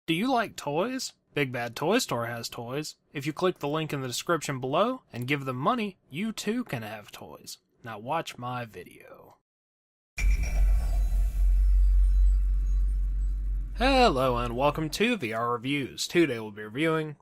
Do you like toys? Big Bad Toy Store has toys. If you click the link in the description below and give them money, you too can have toys. Now watch my video. Hello and welcome to VR Reviews. Today we'll be reviewing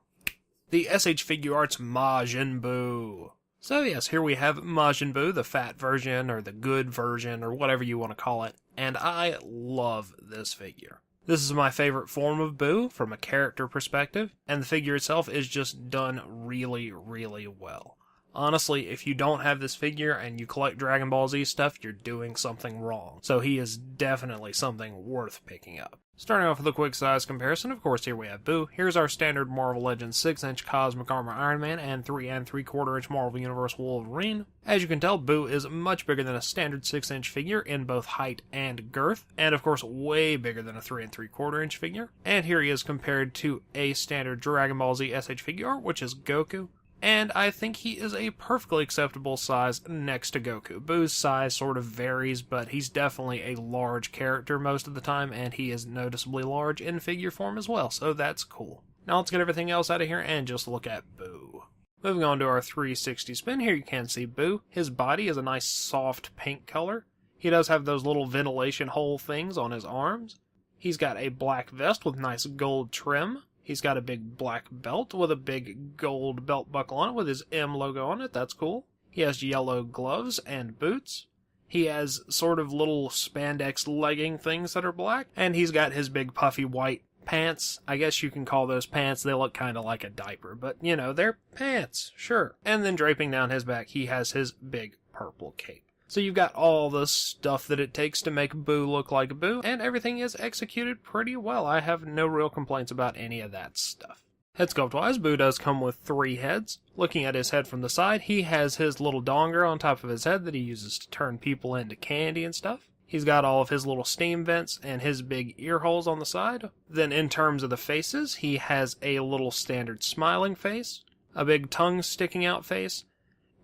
the SH Figuarts Majin Buu. So yes, here we have Majin Buu, the fat version, or the good version, or whatever you want to call it, and I love this figure. This is my favorite form of Buu from a character perspective, and the figure itself is just done really, really well. Honestly, if you don't have this figure and you collect Dragon Ball Z stuff, you're doing something wrong. So he is definitely something worth picking up. Starting off with a quick size comparison, of course here we have Buu. Here's our standard Marvel Legends 6-inch Cosmic Armor Iron Man and 3 3/4-inch Marvel Universe Wolverine. As you can tell, Buu is much bigger than a standard 6-inch figure in both height and girth, and of course way bigger than a 3 3/4-inch figure. And here he is compared to a standard Dragon Ball Z SH figure, which is Goku. And I think he is a perfectly acceptable size next to Goku. Buu's size sort of varies, but he's definitely a large character most of the time, and he is noticeably large in figure form as well, so that's cool. Now let's get everything else out of here and just look at Buu. Moving on to our 360 spin, here you can see Buu. His body is a nice soft pink color. He does have those little ventilation hole things on his arms. He's got a black vest with nice gold trim. He's got a big black belt with a big gold belt buckle on it with his M logo on it. That's cool. He has yellow gloves and boots. He has sort of little spandex legging things that are black. And he's got his big puffy white pants. I guess you can call those pants. They look kind of like a diaper, but you know, they're pants, sure. And then draping down his back, he has his big purple cape. So you've got all the stuff that it takes to make Buu look like Buu, and everything is executed pretty well. I have no real complaints about any of that stuff. Head sculpt-wise, Buu does come with 3 heads. Looking at his head from the side, he has his little donger on top of his head that he uses to turn people into candy and stuff. He's got all of his little steam vents and his big ear holes on the side. Then in terms of the faces, he has a little standard smiling face, a big tongue sticking out face,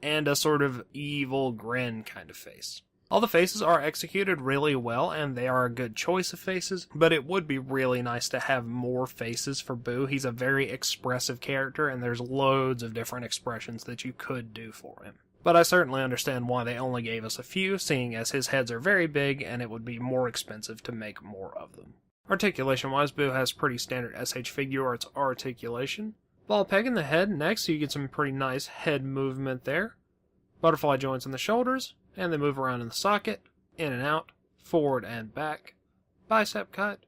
and a sort of evil grin kind of face. All the faces are executed really well, and they are a good choice of faces, but it would be really nice to have more faces for Buu. He's a very expressive character, and there's loads of different expressions that you could do for him. But I certainly understand why they only gave us a few, seeing as his heads are very big, and it would be more expensive to make more of them. Articulation-wise, Buu has pretty standard SH Figuarts articulation. Ball peg in the head next, so you get some pretty nice head movement there. Butterfly joints in the shoulders, and they move around in the socket, in and out, forward and back. Bicep cut,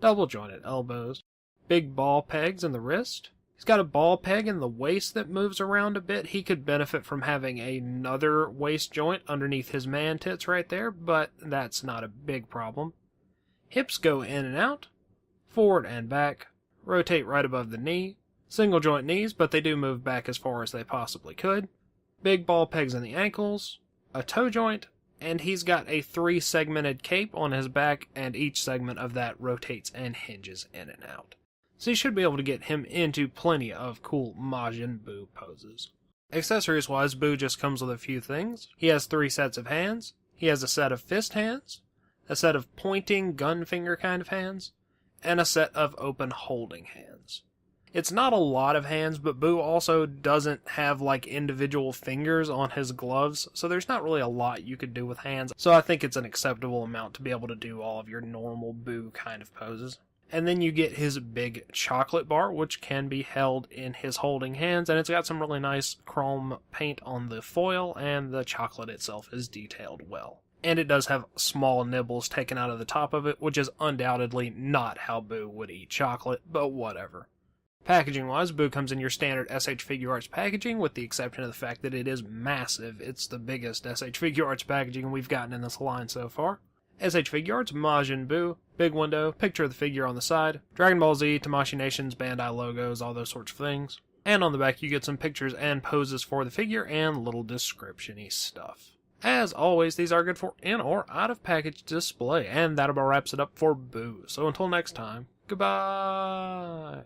double jointed elbows. Big ball pegs in the wrist. He's got a ball peg in the waist that moves around a bit. He could benefit from having another waist joint underneath his man tits right there, but that's not a big problem. Hips go in and out, forward and back, rotate right above the knee. Single joint knees, but they do move back as far as they possibly could. Big ball pegs in the ankles, a toe joint, and he's got a 3-segmented cape on his back, and each segment of that rotates and hinges in and out. So you should be able to get him into plenty of cool Majin Buu poses. Accessories-wise, Buu just comes with a few things. He has 3 sets of hands. He has a set of fist hands, a set of pointing gun finger kind of hands, and a set of open holding hands. It's not a lot of hands, but Buu also doesn't have like individual fingers on his gloves, so there's not really a lot you could do with hands. So I think it's an acceptable amount to be able to do all of your normal Buu kind of poses. And then you get his big chocolate bar, which can be held in his holding hands, and it's got some really nice chrome paint on the foil, and the chocolate itself is detailed well. And it does have small nibbles taken out of the top of it, which is undoubtedly not how Buu would eat chocolate, but whatever. Packaging-wise, Buu comes in your standard SH Figuarts packaging, with the exception of the fact that it is massive. It's the biggest SH Figuarts packaging we've gotten in this line so far. SH Figuarts, Majin Buu, big window, picture of the figure on the side, Dragon Ball Z, Tamashii Nations, Bandai logos, all those sorts of things. And on the back you get some pictures and poses for the figure and little description-y stuff. As always, these are good for in or out of package display, and that about wraps it up for Buu. So until next time, goodbye!